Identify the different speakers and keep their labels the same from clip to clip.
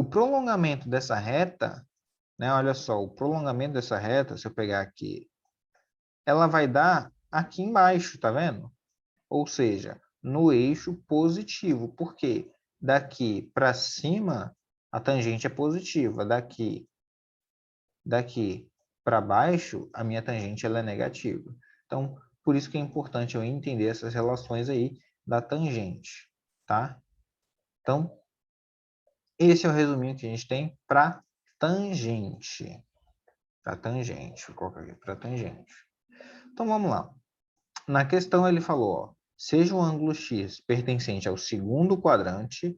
Speaker 1: o prolongamento dessa reta, né? Olha só, o prolongamento dessa reta, se eu pegar aqui, ela vai dar aqui embaixo, tá vendo? Ou seja, no eixo positivo. Por quê? Daqui para cima, a tangente é positiva. Daqui para baixo, a minha tangente ela é negativa. Então, por isso que é importante eu entender essas relações aí da tangente, tá? Então, esse é o resuminho que a gente tem para tangente. Para tangente, vou colocar aqui para tangente. Então, vamos lá. Na questão ele falou, ó, seja o ângulo x pertencente ao segundo quadrante,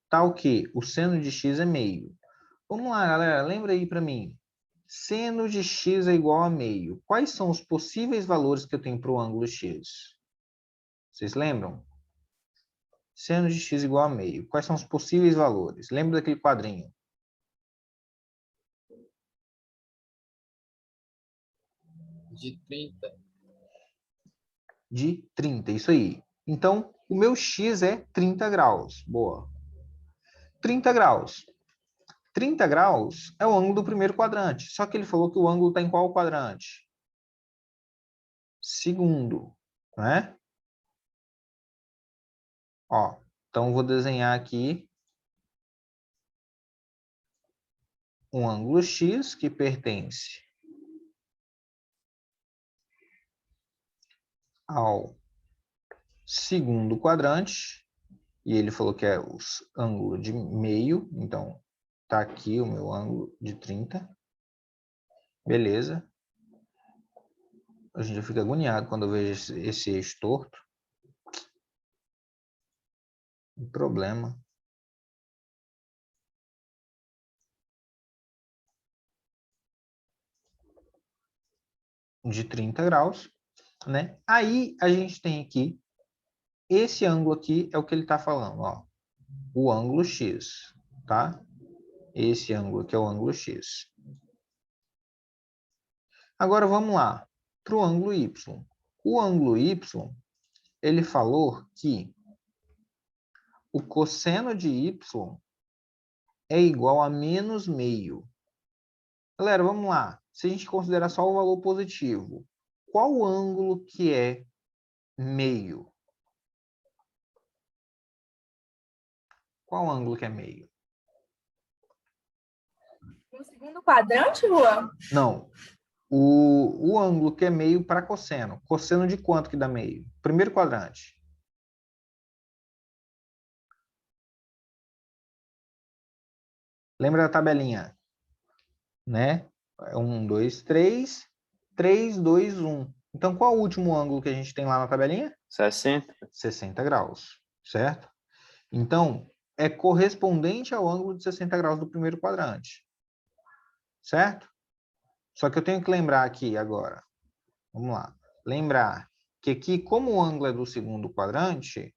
Speaker 1: tal que o seno de x é meio. Vamos lá, galera, lembra aí para mim. Seno de x é igual a meio. Quais são os possíveis valores que eu tenho para o ângulo x? Vocês lembram? Seno de x igual a meio. Quais são os possíveis valores? Lembra daquele quadrinho?
Speaker 2: De 30.
Speaker 1: De 30, isso aí. Então, o meu x é 30 graus. Boa. 30 graus. 30 graus é o ângulo do primeiro quadrante. Só que ele falou que o ângulo está em qual quadrante? Segundo, né? Ó, então vou desenhar aqui um ângulo x que pertence ao segundo quadrante. E ele falou que é o ângulo de meio. Então, tá aqui o meu ângulo de 30. Beleza. A gente fica agoniado quando eu vejo esse eixo torto. Um problema. De 30 graus, né? Aí a gente tem aqui, esse ângulo aqui é o que ele está falando, ó. O ângulo x, tá? Esse ângulo aqui é o ângulo x. Agora vamos lá, para o ângulo y. O ângulo y, ele falou que o cosseno de y é igual a menos meio. Galera, vamos lá. Se a gente considerar só o valor positivo, qual o ângulo que é meio? Qual ângulo que é meio?
Speaker 3: No segundo quadrante, Juan?
Speaker 1: Não. O ângulo que é meio para cosseno. Cosseno de quanto que dá meio? Primeiro quadrante. Lembra da tabelinha? Né? 1, 2, 3. 3, 2, 1. Então, qual o último ângulo que a gente tem lá na tabelinha?
Speaker 2: 60.
Speaker 1: 60 graus, certo? Então, é correspondente ao ângulo de 60 graus do primeiro quadrante. Certo? Só que eu tenho que lembrar aqui agora. Vamos lá. Lembrar que aqui, como o ângulo é do segundo quadrante,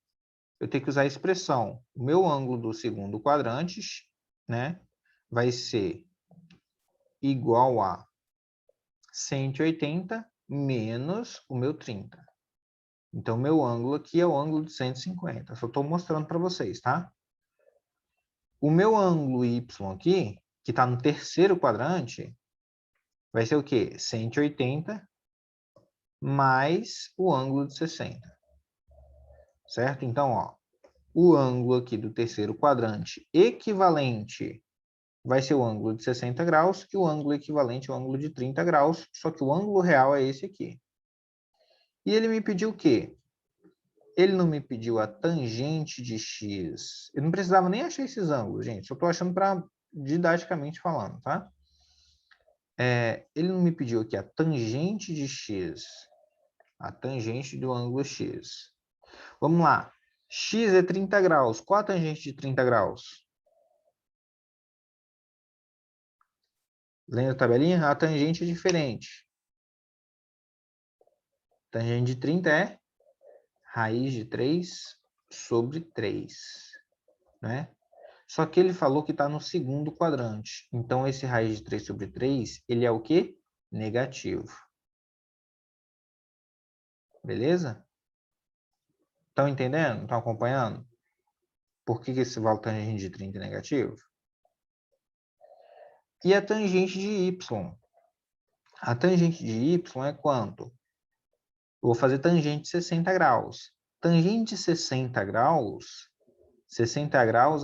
Speaker 1: eu tenho que usar a expressão. O meu ângulo do segundo quadrante, né, vai ser igual a 180 menos o meu 30. Então, meu ângulo aqui é o ângulo de 150. Só estou mostrando para vocês, tá? O meu ângulo y aqui, que está no terceiro quadrante, vai ser o quê? 180 mais o ângulo de 60. Certo? Então, ó, o ângulo aqui do terceiro quadrante equivalente vai ser o ângulo de 60 graus e o ângulo equivalente é o ângulo de 30 graus, só que o ângulo real é esse aqui. E ele me pediu o quê? Ele não me pediu a tangente de x. Eu não precisava nem achar esses ângulos, gente. Só estou achando para didaticamente falando, tá? Ele não me pediu aqui a tangente de x. A tangente do ângulo x. Vamos lá. X é 30 graus. Qual a tangente de 30 graus? Lembra a tabelinha? A tangente é diferente. Tangente de 30 é raiz de 3 sobre 3. Né? Só que ele falou que está no segundo quadrante. Então, esse raiz de 3 sobre 3, ele é o quê? Negativo. Beleza? Estão entendendo? Estão acompanhando? Por que esse valor tangente de 30 é negativo? E a tangente de y? A tangente de y é quanto? Eu vou fazer tangente de 60 graus. Tangente de 60 graus,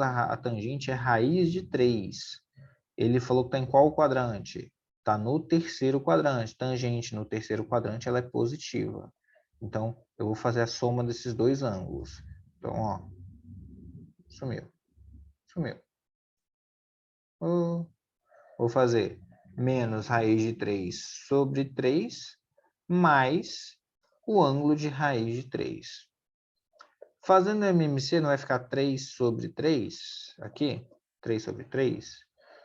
Speaker 1: a tangente é raiz de 3. Ele falou que está em qual quadrante? Está no terceiro quadrante. Tangente no terceiro quadrante ela é positiva. Então, eu vou fazer a soma desses dois ângulos. Então, ó, sumiu. Vou fazer menos raiz de 3 sobre 3, mais o ângulo de raiz de 3. Fazendo MMC, não vai ficar 3 sobre 3, aqui, 3 sobre 3.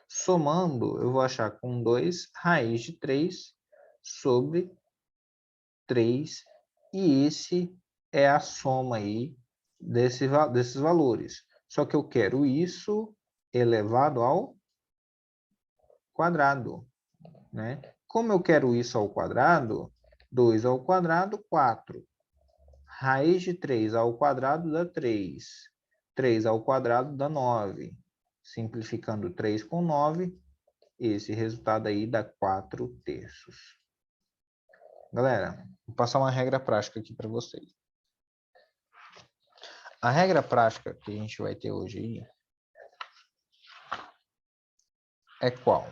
Speaker 1: Somando, eu vou achar com 2 raiz de 3 sobre 3, e esse é a soma aí desses valores. Só que eu quero isso elevado ao quadrado, né? Como eu quero isso ao quadrado, 2 ao quadrado, 4. Raiz de 3 ao quadrado dá 3. 3 ao quadrado dá 9. Simplificando 3 com 9, esse resultado aí dá 4/3. Galera, vou passar uma regra prática aqui para vocês. A regra prática que a gente vai ter hoje aí é qual?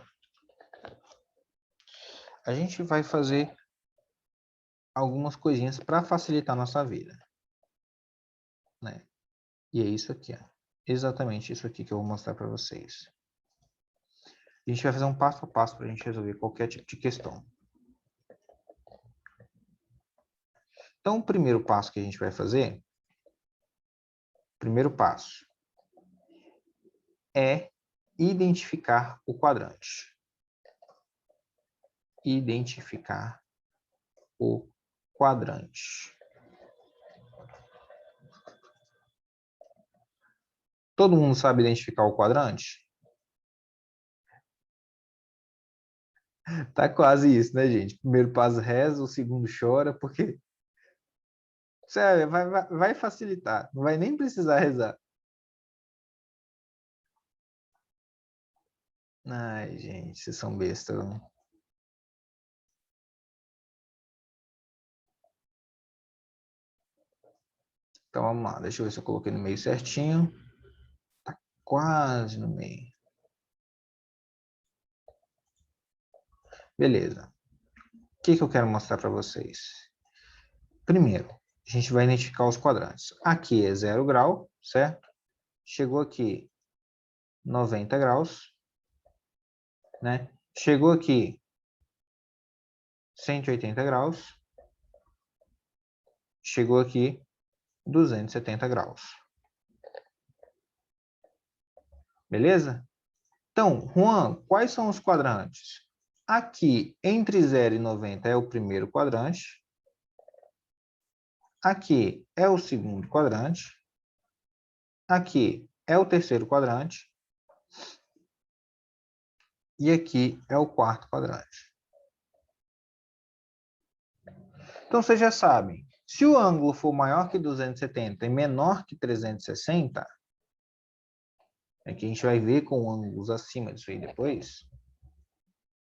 Speaker 1: A gente vai fazer algumas coisinhas para facilitar a nossa vida, né? E é isso aqui, ó. Exatamente isso aqui que eu vou mostrar para vocês. A gente vai fazer um passo a passo para a gente resolver qualquer tipo de questão. Então, o primeiro passo que a gente vai fazer, primeiro passo, é identificar o quadrante. Identificar o quadrante. Todo mundo sabe identificar o quadrante? Tá quase isso, né, gente? Primeiro passo reza, o segundo chora, porque... Sério, vai facilitar. Não vai nem precisar rezar. Ai, gente, vocês são bestas, né? Então, vamos lá. Deixa eu ver se eu coloquei no meio certinho. Tá quase no meio. Beleza. O que eu quero mostrar para vocês? Primeiro, a gente vai identificar os quadrantes. Aqui é 0 grau, certo? Chegou aqui 90 graus, né? Chegou aqui 180 graus. Chegou aqui 270 graus. Beleza? Então, Juan, quais são os quadrantes? Aqui, entre 0 e 90 é o primeiro quadrante. Aqui é o segundo quadrante. Aqui é o terceiro quadrante. E aqui é o quarto quadrante. Então, vocês já sabem, se o ângulo for maior que 270 e menor que 360, é que a gente vai ver com ângulos acima disso aí depois,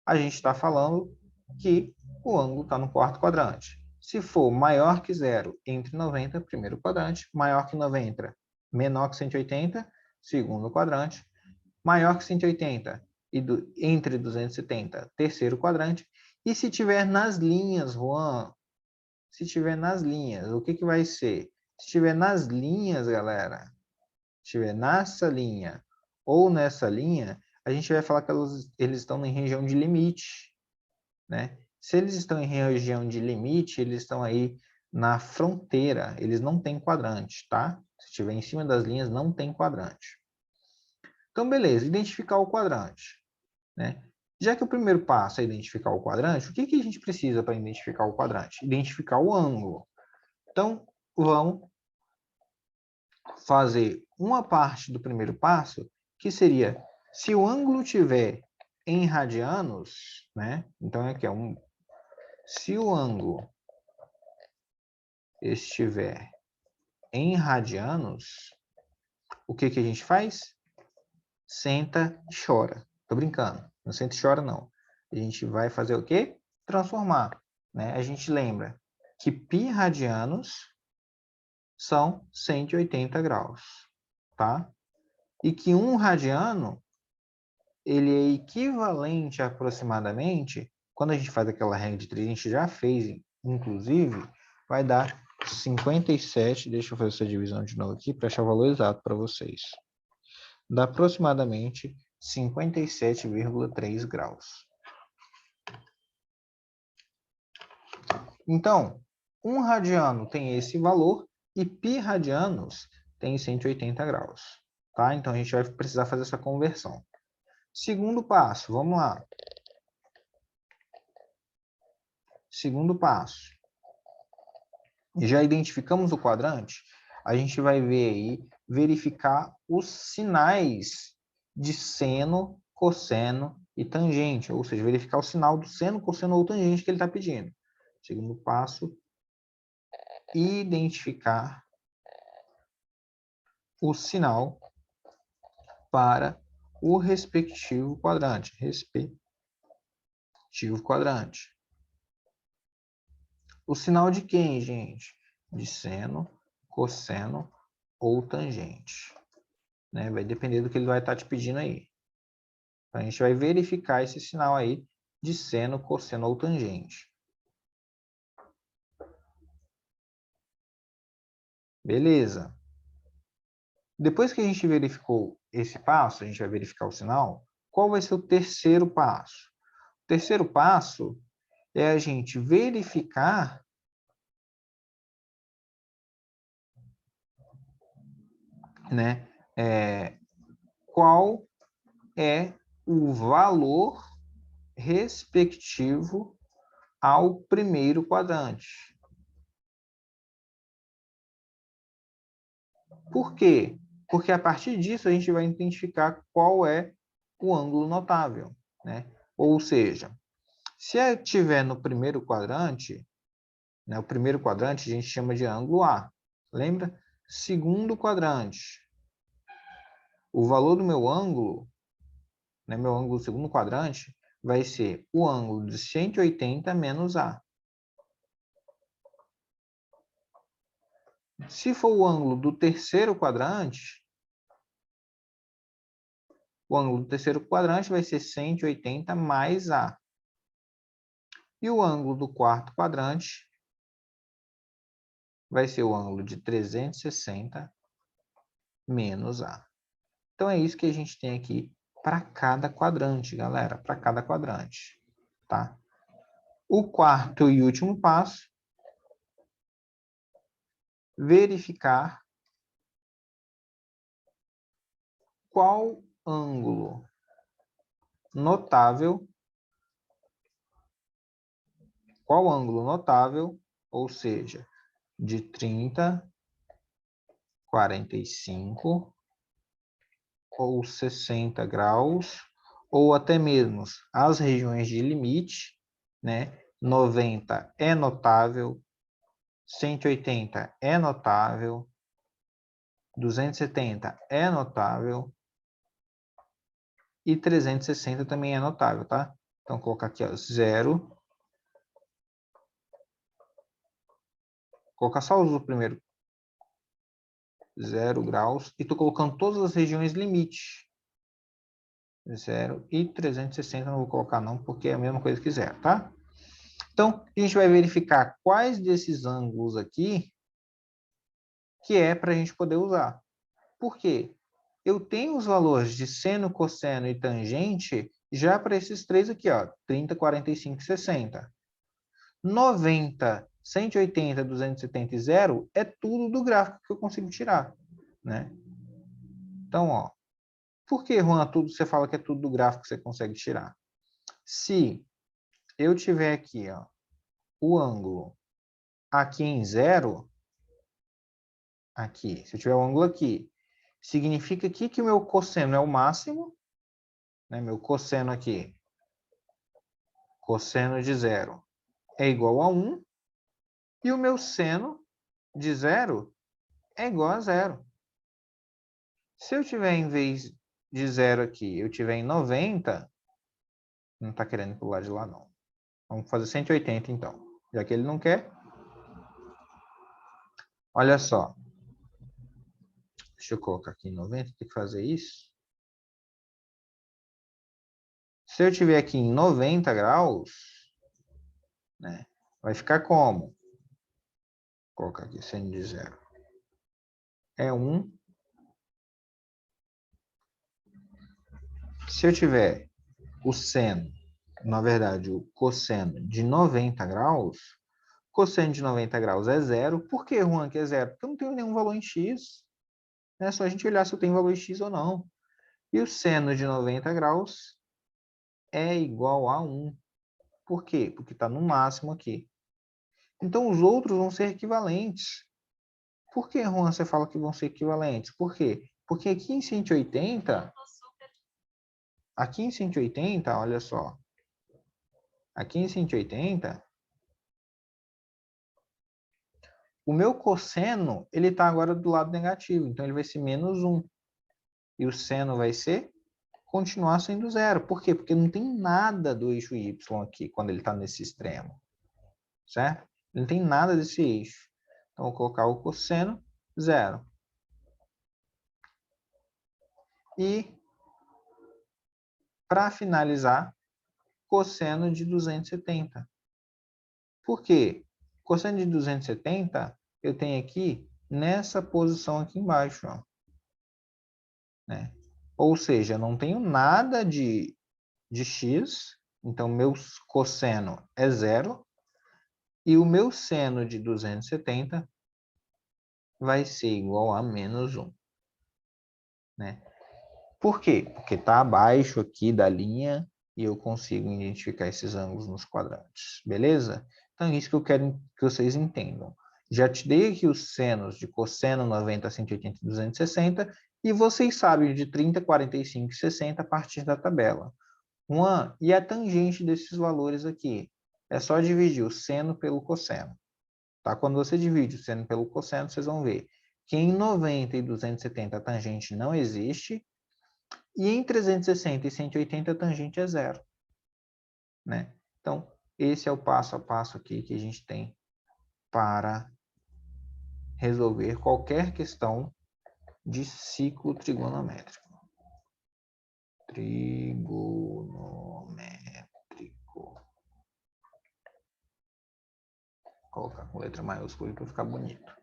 Speaker 1: a gente está falando que o ângulo está no quarto quadrante. Se for maior que 0 entre 90, primeiro quadrante, maior que 90, menor que 180, segundo quadrante, maior que 180 e entre 270, terceiro quadrante, e se tiver nas linhas, Juan, se tiver nas linhas, o que vai ser? Se tiver nas linhas, galera, se tiver nessa linha ou nessa linha, a gente vai falar que eles estão em região de limite, né? Se eles estão em região de limite, eles estão aí na fronteira, eles não têm quadrante, tá? Se estiver em cima das linhas, não tem quadrante. Então, beleza, identificar o quadrante, né? Já que o primeiro passo é identificar o quadrante, o que a gente precisa para identificar o quadrante? Identificar o ângulo. Então, vamos fazer uma parte do primeiro passo, que seria, se o ângulo tiver em radianos, né? Então, aqui é se o ângulo estiver em radianos, o que a gente faz? Senta e chora. Tô brincando, Não senta e chora, não. A gente vai fazer o quê? Transformar, né? A gente lembra que π radianos são 180 graus, tá? E que 1 radiano, ele é equivalente aproximadamente, quando a gente faz aquela regra de 3, a gente já fez, inclusive, vai dar 57, deixa eu fazer essa divisão de novo aqui para achar o valor exato para vocês. Dá aproximadamente 57,3 graus. Então, 1 radiano tem esse valor e π radianos tem 180 graus. Tá? Então, a gente vai precisar fazer essa conversão. Segundo passo, vamos lá. Segundo passo. Já identificamos o quadrante? A gente vai ver aí, verificar os sinais de seno, cosseno e tangente, ou seja, verificar o sinal do seno, cosseno ou tangente que ele está pedindo. Segundo passo, identificar o sinal para o respectivo quadrante. O sinal de quem, gente? De seno, cosseno ou tangente. Né? Vai depender do que ele vai estar te pedindo aí. Então, a gente vai verificar esse sinal aí de seno, cosseno ou tangente. Beleza. Depois que a gente verificou esse passo, a gente vai verificar o sinal, qual vai ser o terceiro passo? O terceiro passo é a gente verificar né, qual é o valor respectivo ao primeiro quadrante. Por quê? Porque a partir disso a gente vai identificar qual é o ângulo notável, né? Ou seja, se estiver no primeiro quadrante, né, o primeiro quadrante a gente chama de ângulo A. Lembra? Segundo quadrante. O valor do meu ângulo, né, meu ângulo do segundo quadrante, vai ser o ângulo de 180 menos A. Se for o ângulo do terceiro quadrante, o ângulo do terceiro quadrante vai ser 180 mais A. E o ângulo do quarto quadrante vai ser o ângulo de 360 menos A. Então, é isso que a gente tem aqui para cada quadrante, galera, para cada quadrante, tá? O quarto e último passo, verificar qual ângulo notável, ou seja, de 30, 45 ou 60 graus, ou até mesmo as regiões de limite, né? 90 é notável, 180 é notável, 270 é notável e 360 também é notável, tá? Então, colocar aqui, ó, 0. Colocar só o primeiro. 0 graus. E estou colocando todas as regiões limite. 0 e 360 não vou colocar não, porque é a mesma coisa que 0, tá? Então, a gente vai verificar quais desses ângulos aqui que é para a gente poder usar. Por quê? Eu tenho os valores de seno, cosseno e tangente já para esses três aqui, ó, 30, 45 e 60. 90, 180, 270 e 0 é tudo do gráfico que eu consigo tirar, né? Então, ó, por que, Juan, tudo você fala que é tudo do gráfico que você consegue tirar? Se eu tiver aqui, ó, o ângulo aqui em 0, aqui, se eu tiver o ângulo aqui, significa aqui que o meu cosseno é o máximo, né? Meu cosseno aqui, cosseno de 0 é igual a 1, e o meu seno de 0 é igual a 0. Se eu tiver, em vez de 0 aqui, eu tiver em 90, Não está querendo ir para o lado de lá, não. Vamos fazer 180, então. Já que ele não quer. Olha só. Deixa eu colocar aqui em 90, tem que fazer isso. Se eu tiver aqui em 90 graus, né, vai ficar como? Vou colocar aqui seno de zero. É 1. Se eu tiver o seno, na verdade, o cosseno de 90 graus, cosseno de 90 graus é zero. Por que, Juan, que é zero? Porque eu não tenho nenhum valor em x. É só a gente olhar se eu tenho valor em x ou não. E o seno de 90 graus é igual a 1. Por quê? Porque está no máximo aqui. Então, os outros vão ser equivalentes. Por que, Juan, você fala que vão ser equivalentes? Por quê? Porque aqui em 180, olha só. Aqui em 180, o meu cosseno, ele está agora do lado negativo. Então, ele vai ser menos 1. E o seno vai ser continuar sendo zero. Por quê? Porque não tem nada do eixo y aqui, quando ele está nesse extremo. Certo? Não tem nada desse eixo. Então, vou colocar o cosseno zero. E, para finalizar, cosseno de 270. Por quê? Cosseno de 270, eu tenho aqui nessa posição aqui embaixo. Ó, né? Ou seja, eu não tenho nada de x, então meu cosseno é zero. E o meu seno de 270 vai ser igual a menos 1. Né? Por quê? Porque está abaixo aqui da linha e eu consigo identificar esses ângulos nos quadrantes. Beleza? Então, é isso que eu quero que vocês entendam. Já te dei aqui os senos de cosseno 90, 180 e 260 e vocês sabem de 30, 45 e 60 a partir da tabela. Juan, e a tangente desses valores aqui? É só dividir o seno pelo cosseno. Tá? Quando você divide o seno pelo cosseno, vocês vão ver que em 90 e 270 a tangente não existe e em 360 e 180 a tangente é zero. Né? Então, esse é o passo a passo aqui que a gente tem para resolver qualquer questão de ciclo trigonométrico. Trigonométrico. Vou colocar com letra maiúscula para ficar bonito.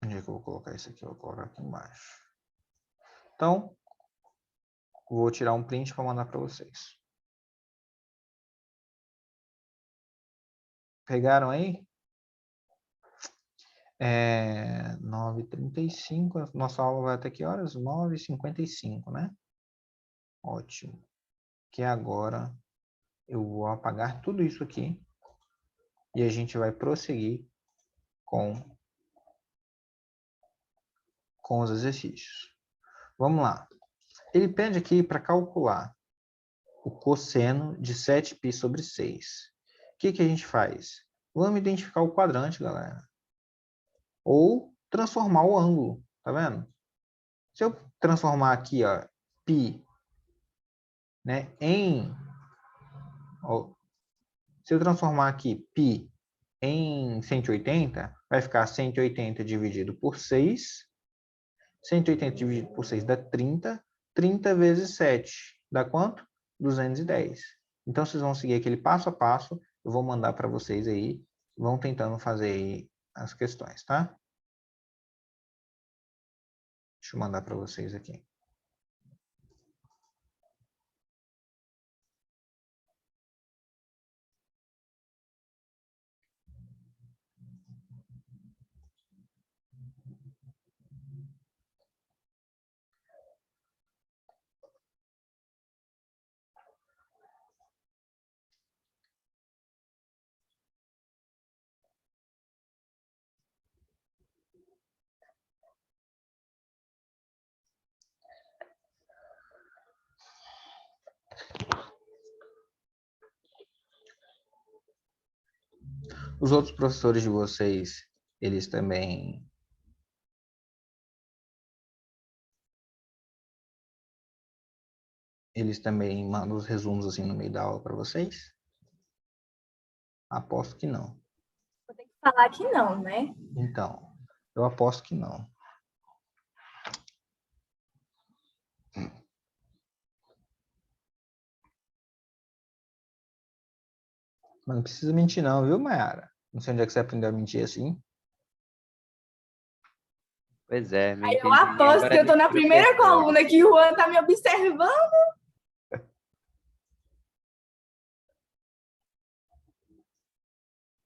Speaker 1: Onde é que eu vou colocar isso aqui? Eu vou colocar aqui embaixo. Então, vou tirar um print para mandar para vocês. Pegaram aí? 9h35. Nossa aula vai até que horas? 9h55, né? Ótimo. Que agora eu vou apagar tudo isso aqui e a gente vai prosseguir com os exercícios. Vamos lá. Ele pede aqui para calcular o cosseno de 7π sobre 6. O que a gente faz? Vamos identificar o quadrante, galera. Ou transformar o ângulo, tá vendo? Se eu transformar aqui, ó, π, né, se eu transformar aqui π em 180, vai ficar 180 dividido por 6. 180 dividido por 6 dá 30. 30 vezes 7 dá quanto? 210. Então, vocês vão seguir aquele passo a passo. Eu vou mandar para vocês aí. Vão tentando fazer aí as questões, tá? Deixa eu mandar para vocês aqui. Os outros professores de vocês, eles também Eles também mandam os resumos assim no meio da aula para vocês? Aposto que não.
Speaker 3: Vou ter que falar que não, né?
Speaker 1: Então, eu aposto que não. Mas não precisa mentir não, viu, Mayara? Não sei onde é que você aprendeu a mentir assim.
Speaker 2: Pois é,
Speaker 3: Aí eu
Speaker 2: mentirinha
Speaker 3: aposto
Speaker 2: agora
Speaker 3: que eu tô
Speaker 2: de
Speaker 3: na primeira
Speaker 2: professor.
Speaker 3: coluna que o Juan tá me observando.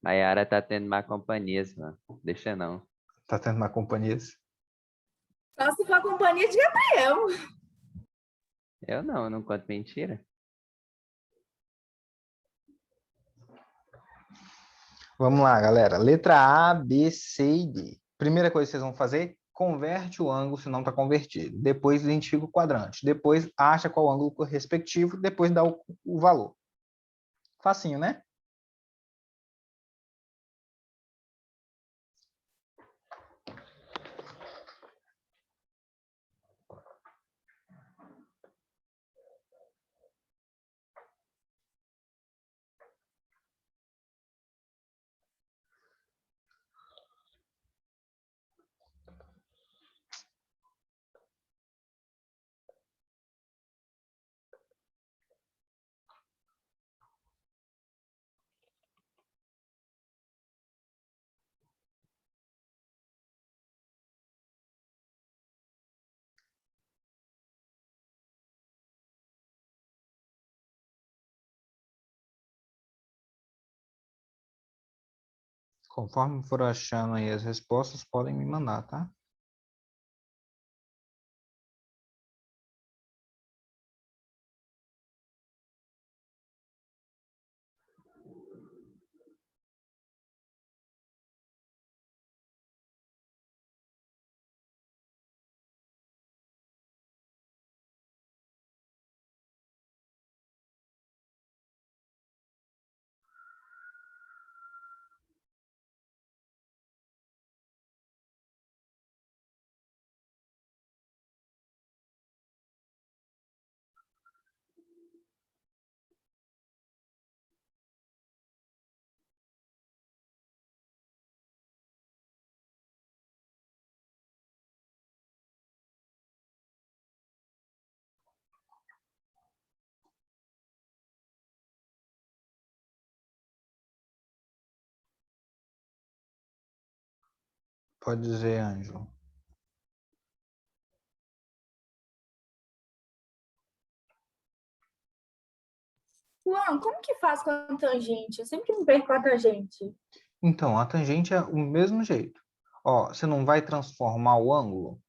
Speaker 2: Mayara tá tendo má companhia, mano. Deixa não.
Speaker 1: Tá tendo uma companhia?
Speaker 3: Só se for a companhia de Gabriel.
Speaker 2: Eu não conto mentira.
Speaker 1: Vamos lá, galera. Letra A, B, C e D. Primeira coisa que vocês vão fazer, converte o ângulo se não está convertido. Depois identifica o quadrante. Depois acha qual ângulo respectivo. Depois dá o valor. Facinho, né? Conforme for achando aí as respostas, podem me mandar, tá? Pode dizer, Ângelo.
Speaker 3: Juan, como que faz com a tangente? Eu sempre me perco com a tangente.
Speaker 1: Então, a tangente é o mesmo jeito. Ó, você não vai transformar o ângulo,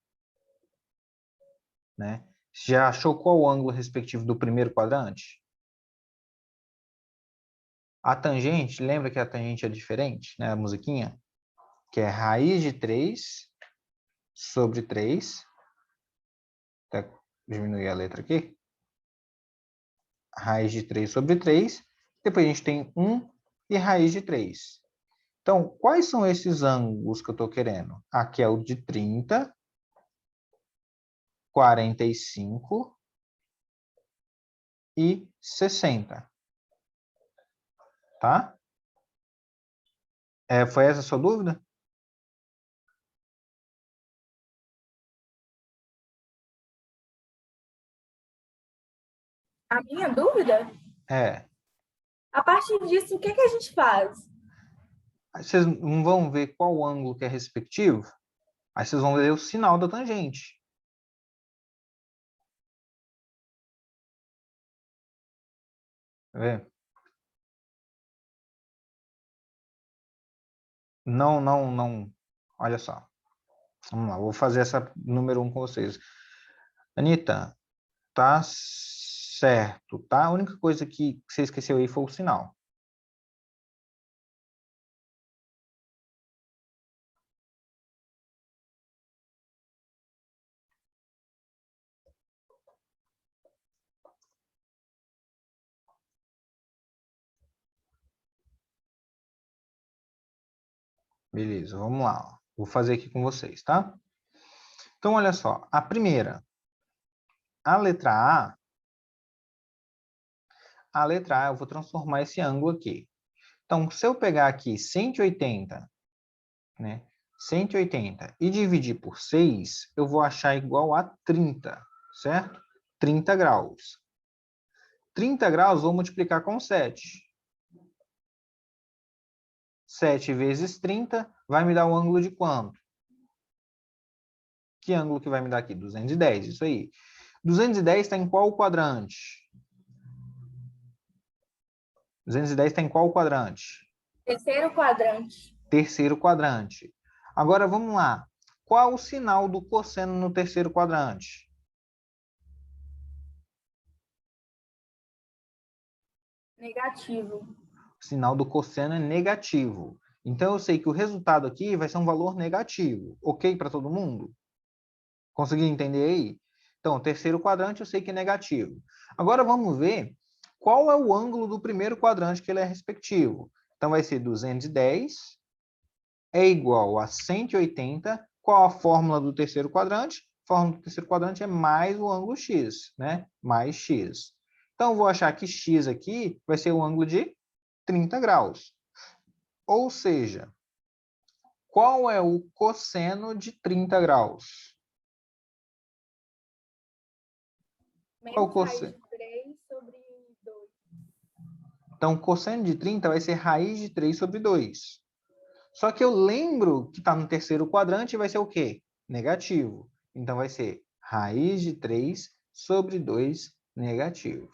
Speaker 1: né? Você já achou qual o ângulo respectivo do primeiro quadrante? A tangente, lembra que a tangente é diferente, né? A musiquinha? Que é raiz de 3 sobre 3. Até diminuir a letra aqui. Raiz de 3 sobre 3. Depois a gente tem 1 e raiz de 3. Então, quais são esses ângulos que eu estou querendo? Aqui é o de 30, 45 e 60. Tá? Foi essa a sua dúvida?
Speaker 3: A minha dúvida?
Speaker 1: É.
Speaker 3: A partir disso, o que que a gente faz?
Speaker 1: Aí vocês não vão ver qual ângulo que é respectivo? Aí vocês vão ver o sinal da tangente. Tá vendo? Não, não, não. Olha só. Vamos lá, vou fazer essa número 1 com vocês. Anitta, tá certo, tá? A única coisa que você esqueceu aí foi o sinal. Beleza, vamos lá. Ó. Vou fazer aqui com vocês, tá? Então, olha só. A primeira, a letra A, a letra A, eu vou transformar esse ângulo aqui. Então, se eu pegar aqui 180, né? 180 e dividir por 6, eu vou achar igual a 30, certo? 30 graus. 30 graus, vou multiplicar com 7. 7 vezes 30 vai me dar um ângulo de quanto? Que ângulo que vai me dar aqui? 210, isso aí. 210 está em qual quadrante? 210 está em qual quadrante?
Speaker 3: Terceiro quadrante.
Speaker 1: Terceiro quadrante. Agora, vamos lá. Qual o sinal do cosseno no terceiro quadrante?
Speaker 3: Negativo.
Speaker 1: O sinal do cosseno é negativo. Então, eu sei que o resultado aqui vai ser um valor negativo. Ok para todo mundo? Conseguiu entender aí? Então, o terceiro quadrante eu sei que é negativo. Agora, vamos ver qual é o ângulo do primeiro quadrante que ele é respectivo. Então, vai ser 210 é igual a 180. Qual a fórmula do terceiro quadrante? A fórmula do terceiro quadrante é mais o ângulo x, né? Mais x. Então, eu vou achar que x aqui vai ser o ângulo de 30 graus. Ou seja, qual é o cosseno de 30 graus? Qual é o
Speaker 3: Menos raiz
Speaker 1: cosseno?
Speaker 3: de 3 sobre 2.
Speaker 1: Então, o cosseno de 30 vai ser raiz de 3 sobre 2. Só que eu lembro que está no terceiro quadrante e vai ser o quê? Negativo. Então, vai ser raiz de 3 sobre 2 negativo.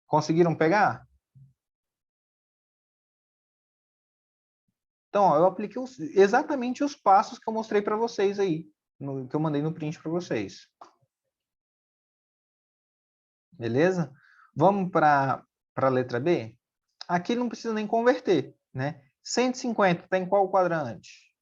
Speaker 1: Conseguiram pegar? Então, ó, eu apliquei exatamente os passos que eu mostrei para vocês aí, que eu mandei no print para vocês. Beleza? Vamos para a letra B? Aqui não precisa nem converter, né? 150 está em qual quadrante?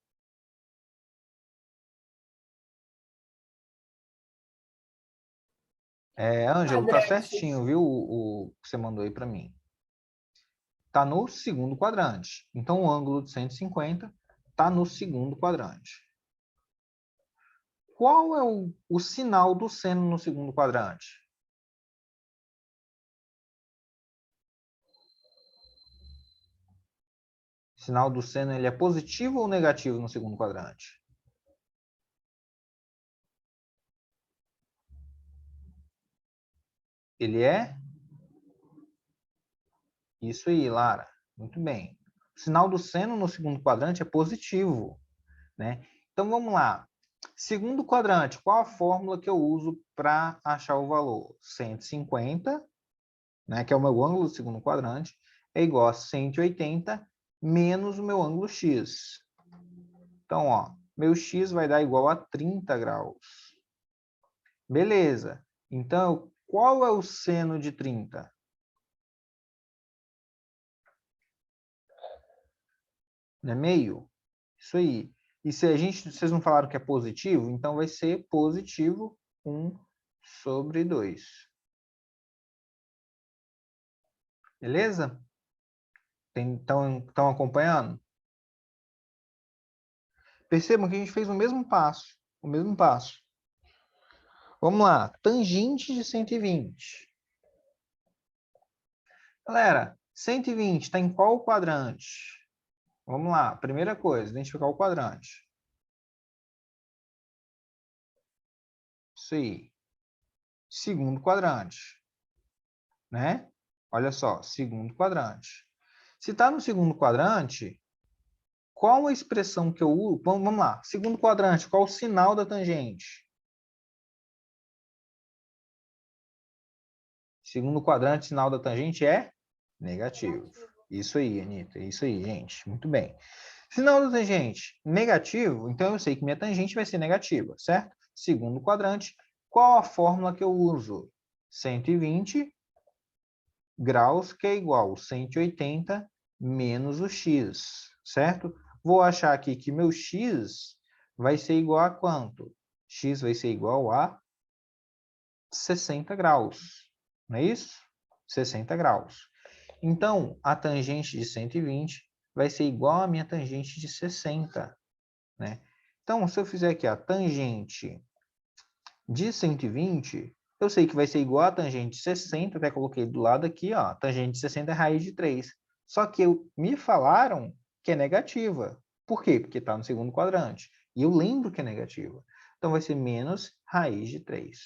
Speaker 1: Ângelo, tá certinho, viu? O que você mandou aí para mim. Está no segundo quadrante. Então, o ângulo de 150 está no segundo quadrante. Qual é o sinal do seno no segundo quadrante? O sinal do seno ele é positivo ou negativo no segundo quadrante? Ele é? Isso aí, Lara. Muito bem. O sinal do seno no segundo quadrante é positivo, né? Então, vamos lá. Segundo quadrante, qual a fórmula que eu uso para achar o valor? 150, né, que é o meu ângulo do segundo quadrante, é igual a 180 menos o meu ângulo x. Então, ó, meu x vai dar igual a 30 graus. Beleza. Então, qual é o seno de 30? Não é meio? Isso aí. E se vocês não falaram que é positivo, então vai ser positivo 1 sobre 2. Beleza? Estão acompanhando? Percebam que a gente fez o mesmo passo. O mesmo passo. Vamos lá. Tangente de 120. Galera, 120 está em qual quadrante? Vamos lá. Primeira coisa, identificar o quadrante. Isso aí. Segundo quadrante. Né? Olha só, segundo quadrante. Se está no segundo quadrante, qual a expressão que eu uso? Vamos lá. Segundo quadrante, qual o sinal da tangente? Segundo quadrante, sinal da tangente é negativo. Isso aí, Anitta. Isso aí, gente. Muito bem. Sinal da tangente negativo, então eu sei que minha tangente vai ser negativa, certo? Segundo quadrante, qual a fórmula que eu uso? 120 graus, que é igual a 180 menos o x, certo? Vou achar aqui que meu x vai ser igual a quanto? X vai ser igual a 60 graus, não é isso? 60 graus. Então, a tangente de 120 vai ser igual à minha tangente de 60, né? Então, se eu fizer aqui a tangente de 120, Eu sei que vai ser igual a tangente de 60, até coloquei do lado aqui, ó, tangente de 60 é raiz de 3. Só que me falaram que é negativa. Por quê? Porque está no segundo quadrante. E eu lembro que é negativa. Então, vai ser menos raiz de 3.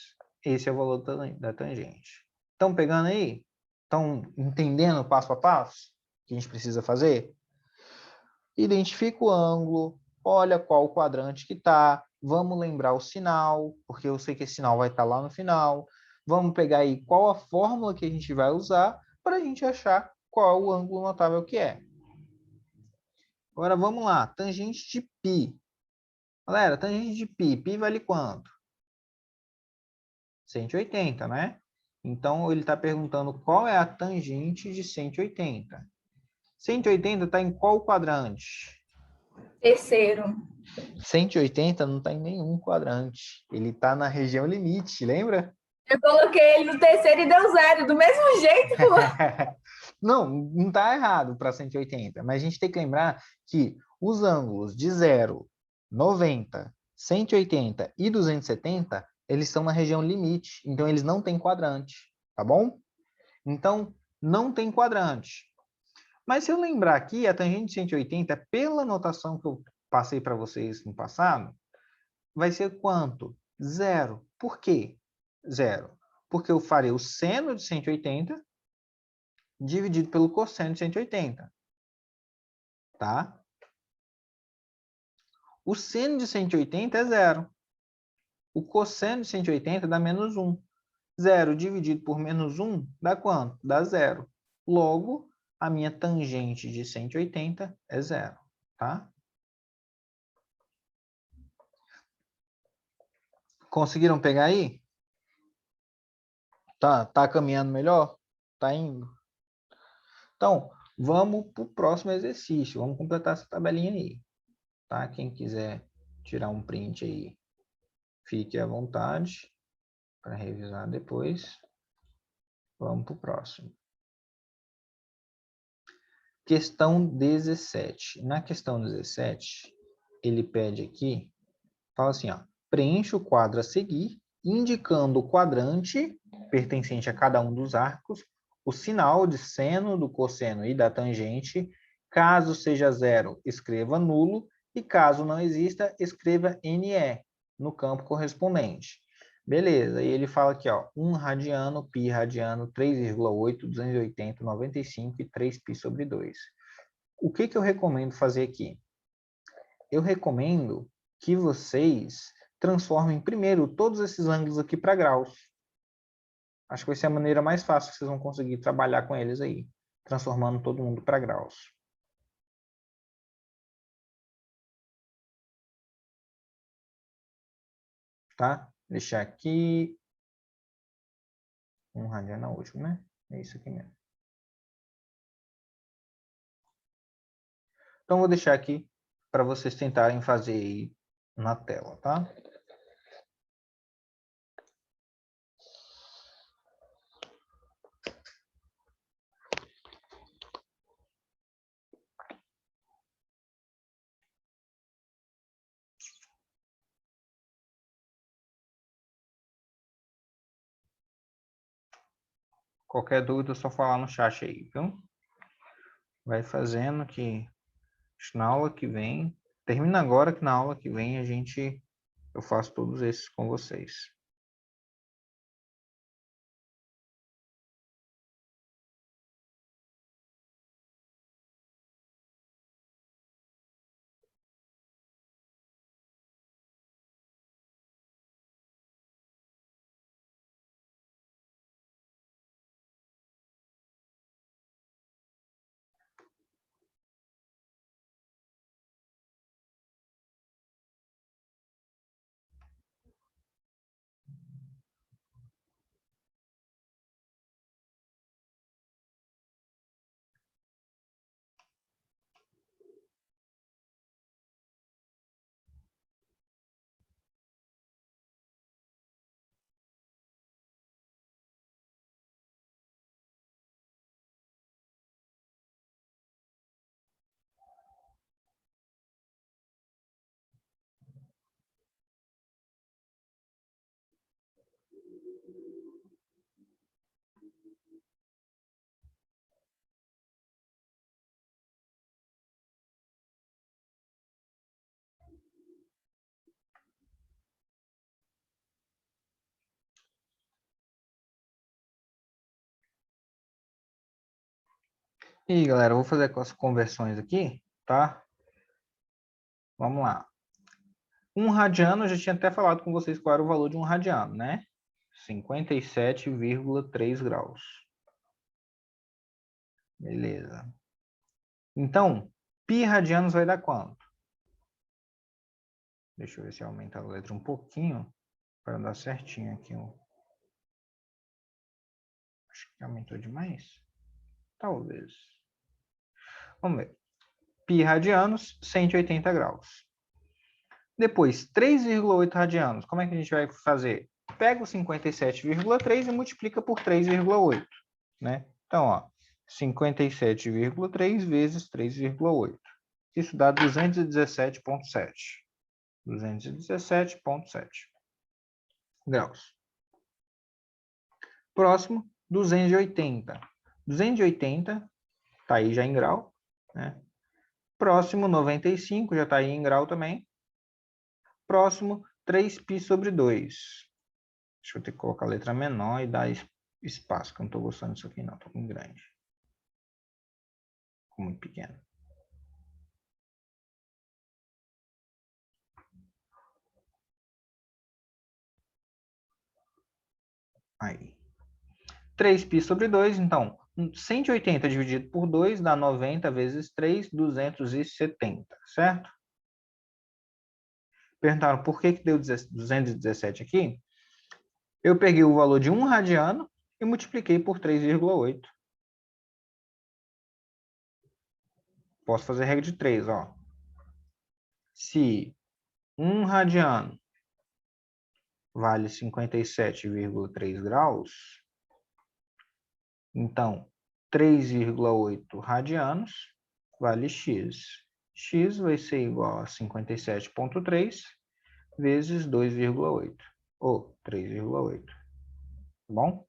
Speaker 1: Esse é o valor da tangente. Estão pegando aí? Estão entendendo passo a passo que a gente precisa fazer? Identifica o ângulo, olha qual quadrante que está, vamos lembrar o sinal, porque eu sei que esse sinal vai estar lá no final. Vamos pegar aí qual a fórmula que a gente vai usar para a gente achar qual o ângulo notável que é. Agora vamos lá, tangente de π. Galera, tangente de π vale quanto? 180, né? Então ele está perguntando qual é a tangente de 180. 180 está em qual quadrante?
Speaker 3: Terceiro.
Speaker 1: 180 não está em nenhum quadrante. Ele está na região limite, lembra?
Speaker 3: Eu coloquei ele no terceiro e deu 0. Do mesmo jeito,
Speaker 1: Não está errado para 180, mas a gente tem que lembrar que os ângulos de 0, 90, 180 e 270, eles estão na região limite, então eles não têm quadrante, tá bom? Então, não tem quadrante. Mas se eu lembrar aqui, a tangente de 180, pela notação que eu passei para vocês no passado, vai ser quanto? 0. Por quê? 0. Porque eu farei o seno de 180 dividido pelo cosseno de 180. Tá? O seno de 180 é 0. O cosseno de 180 dá menos 1. 0 dividido por menos 1 dá quanto? Dá 0. Logo, a minha tangente de 180 é 0. Tá? Conseguiram pegar aí? Tá caminhando melhor? Tá indo? Então, vamos para o próximo exercício. Vamos completar essa tabelinha aí. Tá? Quem quiser tirar um print aí, fique à vontade para revisar depois. Vamos para o próximo. Questão 17. Na questão 17, ele pede aqui, fala assim, ó, preencha o quadro a seguir, indicando o quadrante pertencente a cada um dos arcos, o sinal de seno, do cosseno e da tangente. Caso seja zero, escreva nulo, e caso não exista, escreva NE no campo correspondente. Beleza, e ele fala aqui, ó, 1 radiano, π radiano, 3,8, 280, 95 e 3π sobre 2. O que eu recomendo fazer aqui? Eu recomendo que vocês transformem primeiro todos esses ângulos aqui para graus. Acho que vai ser a maneira mais fácil que vocês vão conseguir trabalhar com eles aí, transformando todo mundo para graus. Tá? Deixar aqui 1 radiano é último, né? É isso aqui mesmo. Então, vou deixar aqui para vocês tentarem fazer aí na tela, tá? Qualquer dúvida é só falar no chat aí, viu? Vai fazendo que na aula que vem, termina agora que na aula que vem eu faço todos esses com vocês. E aí, galera, eu vou fazer com as conversões aqui, tá? Vamos lá. 1 radiano, eu já tinha até falado com vocês qual era o valor de 1 radiano, né? 57,3 graus. Beleza. Então, pi radianos vai dar quanto? Deixa eu ver se aumenta a letra um pouquinho, para dar certinho aqui. Acho que aumentou demais. Talvez. Vamos ver. Pi radianos, 180 graus. Depois, 3,8 radianos. Como é que a gente vai fazer? Pega o 57,3 e multiplica por 3,8. Né? Então, ó, 57,3 vezes 3,8. Isso dá 217,7. 217,7 graus. Próximo, 280. 280 está aí já em grau. Né? Próximo, 95, já está aí em grau também. Próximo, 3π sobre 2. Deixa eu ter que colocar a letra menor e dar espaço, que eu não estou gostando disso aqui não, estou com grande. Ficou muito pequeno. Aí. 3π sobre 2, então, 180 dividido por 2 dá 90 vezes 3, 270, certo? Perguntaram por que deu 217 aqui? Eu peguei o valor de 1 radiano e multipliquei por 3,8. Posso fazer regra de 3, ó. Se 1 radiano vale 57,3 graus, então 3,8 radianos vale x. X vai ser igual a 57,3 vezes 2,8, ou 3,8. Tá bom?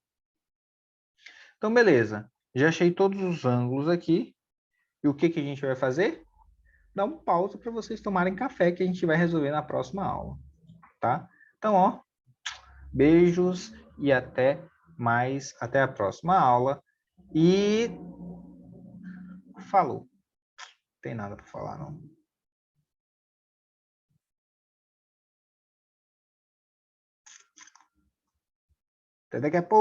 Speaker 1: Então, beleza. Já achei todos os ângulos aqui. E o que a gente vai fazer? Dar um pausa para vocês tomarem café, que a gente vai resolver na próxima aula. Tá? Então, ó, beijos e até mais. Até a próxima aula. E falou. Não tem nada para falar, não. Até daqui a pouco.